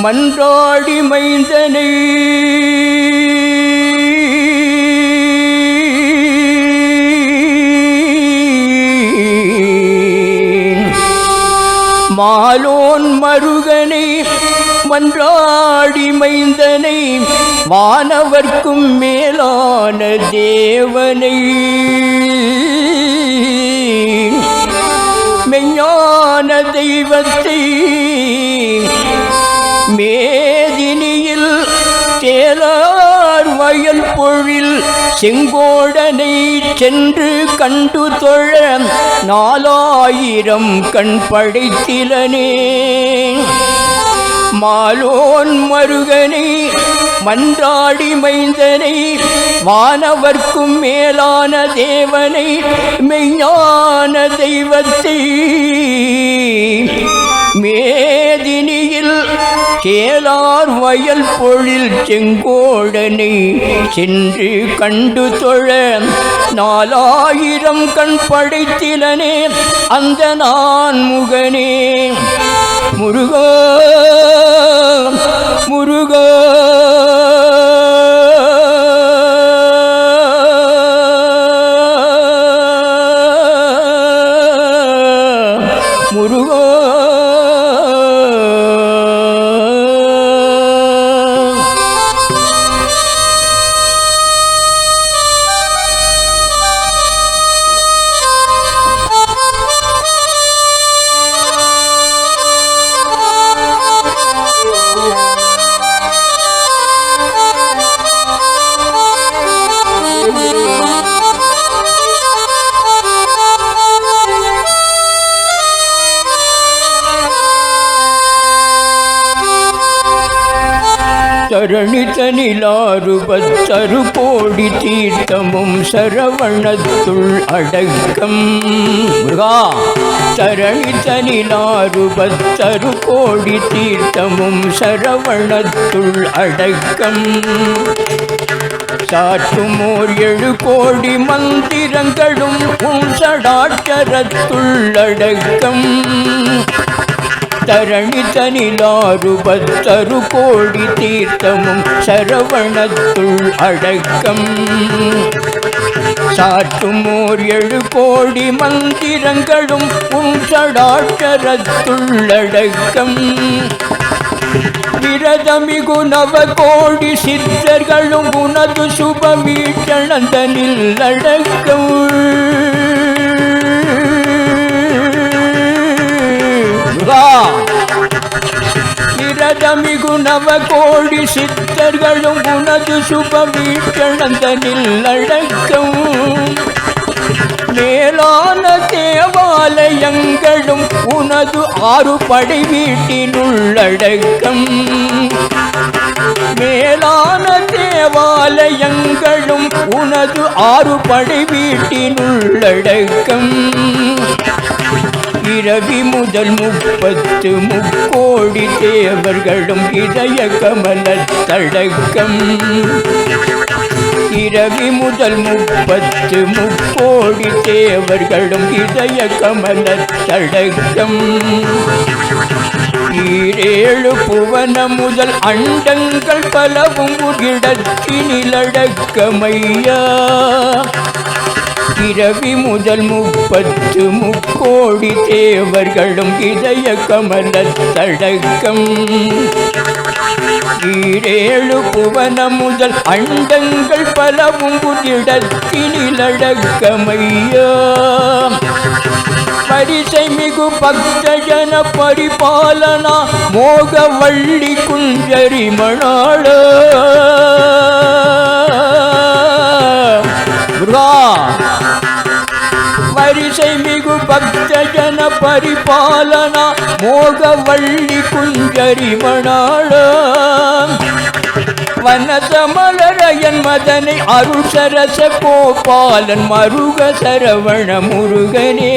மன்றாடி மைந்தனை மாலோன் மருகனை மன்றாடி மைந்தனை வானவர்க்கும் மேலான தேவனை மெய்ஞான தெய்வத்தை மேதினியில் தேலார் வயல் பொழில் செங்கோடனை சென்று கண்டு தொழ 4000 கண் படைத்திலனே மாலோன் மருகனை மன்றாடி மைந்தனை வானவர்க்கும் மேலான தேவனை மெய்ஞான தெய்வத்தை மேதினியில் கேளார் வயல் பொழில் செங்கோடனை சென்று கண்டு தொழ 4000 கண் படைத்திலனே அந்த நான் முகனே முருகா முருகா முருகா தரணிதனிலாறு 10 கோடி தீர்த்தமும் சரவணத்துள் அடக்கம் முருகா தரணிதனிலாறு 10 கோடி தீர்த்தமும் சரவணத்துள் அடக்கம் சாற்றுமோர் 7 கோடி மந்திரங்களும் உன் சடாட்சரத்துள் அடக்கம் தரணிதனிலாறு 10 கோடி தீர்த்தமும் சரவணத்துள் அடக்கம் சாற்றுமோர் 7 கோடி மந்திரங்களும் உன் சடாட்சரத்துள் அடக்கம் விரதமிகு 9 கோடி சித்தர்களும் உனது சுபமீட்டணந்தனில் அடக்கம் விரதமிகு 9 கோடி சித்தர்களும் உனது சுபமீட்டணந்தனில் அடக்கம் மேலான தேவாலயங்களும் உனது 6 படை வீட்டினுள்ளடக்கம் மேலான தேவாலயங்களும் உனது 6 படை வீட்டினுள்ளடக்கம் இரவி முதல் 30 முக்கோடி தேவர்களும் இதய கமலத்தடக்கம் இரவி முதல் 30 முக்கோடி தேவர்களும் இதய கமலத்தடக்கம் 7 புவன முதல் அண்டங்கள் பலவும் இடத்தினிலடக்கமையா இரவி முதல் 30 முக்கோடி தேவர்களும் இதய கமலத்தடக்கம் 7 புவன முதல் அண்டங்கள் பலவும் இடத்தினிலடக்கமையா பரிசை மிகு பக்தஜன பரிபாலனா மோகவள்ளி குஞ்சரி மணாள வரிசை மிகு பக்தஜன பரிபாலனா மோகவள்ளி குஞ்சரி மணாள வனசமலரையன் மதனை அருள் சரச கோபாலன் மருக சரவண முருகனே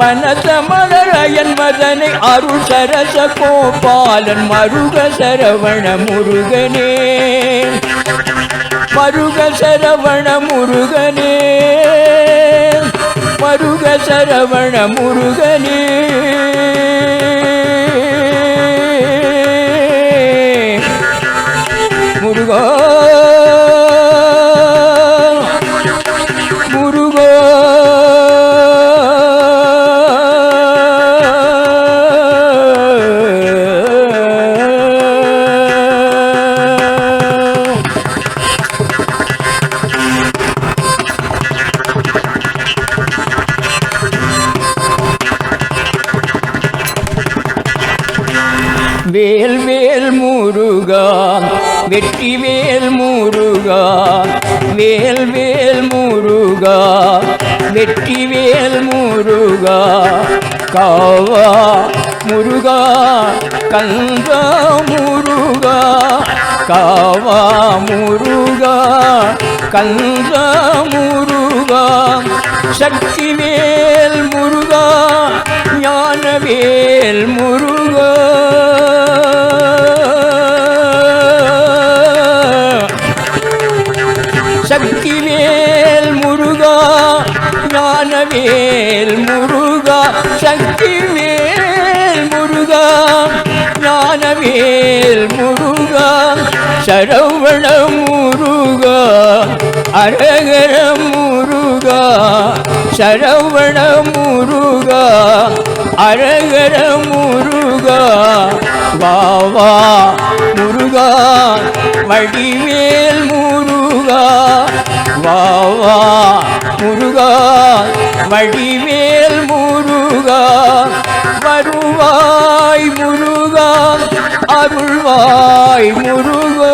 வனசமலரையன் மதனை அருள் சரச கோபாலன் மருக சரவண முருகனே மருக சரவண முருகனே மருக சரவண முருகனே வேல் வேல் முருகா வெற்றி வேல் முருகா வேல் வேல் முருகா வெற்றி வேல் முருகா காவா முருகா கந்தா முருகா காவா முருகா கந்தா முருகா சக்திவேல் முருகா ஞானவேல் முருகா சக்திவேல் முருகா ஞானவேல் முருகா சக்திவேல் முருகா ஞானவேல் முருகா சரவண முருகா அரகர முருகா சரவண முருகா அரகர முருகா வாவா முருகா வடிவேல் முருகா வாவா முருகா வடிவேல் முருகா வருவாய் முருகா அருள்வாய் முருகா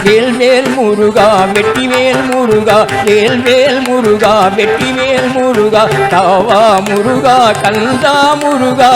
வேல்வேல் முருகா வெற்றிவேல் முருகா வேல்வேல் முருகா வெற்றிவேல் முருகா தாவா முருகா கந்தா முருகா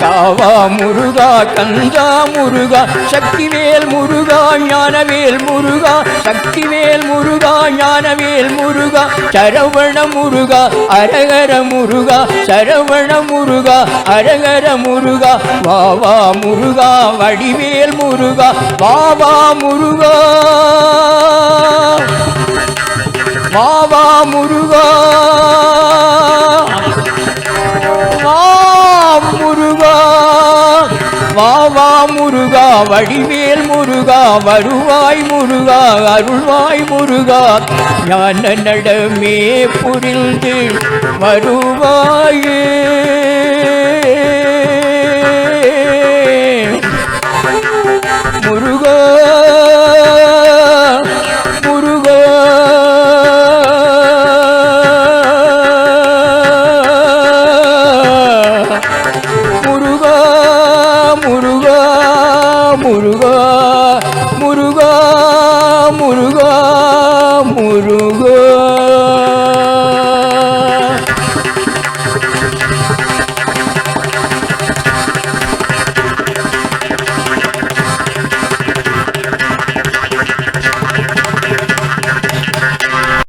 தாவா முருகா கந்தா முருகா சக்திவேல் முருகா ஞானவேல் முருகா சக்திவேல் முருகா ஞானவேல் முருகா சரவண முருகா அரகர முருகா சரவண முருகா அரகர முருகா வாவா முருகா வடிவேல் முருகா வாவா முருகா வாவா முருகா முருகா வாவா முருகா வடிவேல் முருகா வருவாய் முருகா அருள்வாய் முருகா ஞான நடமே புரிந்து வருவாயே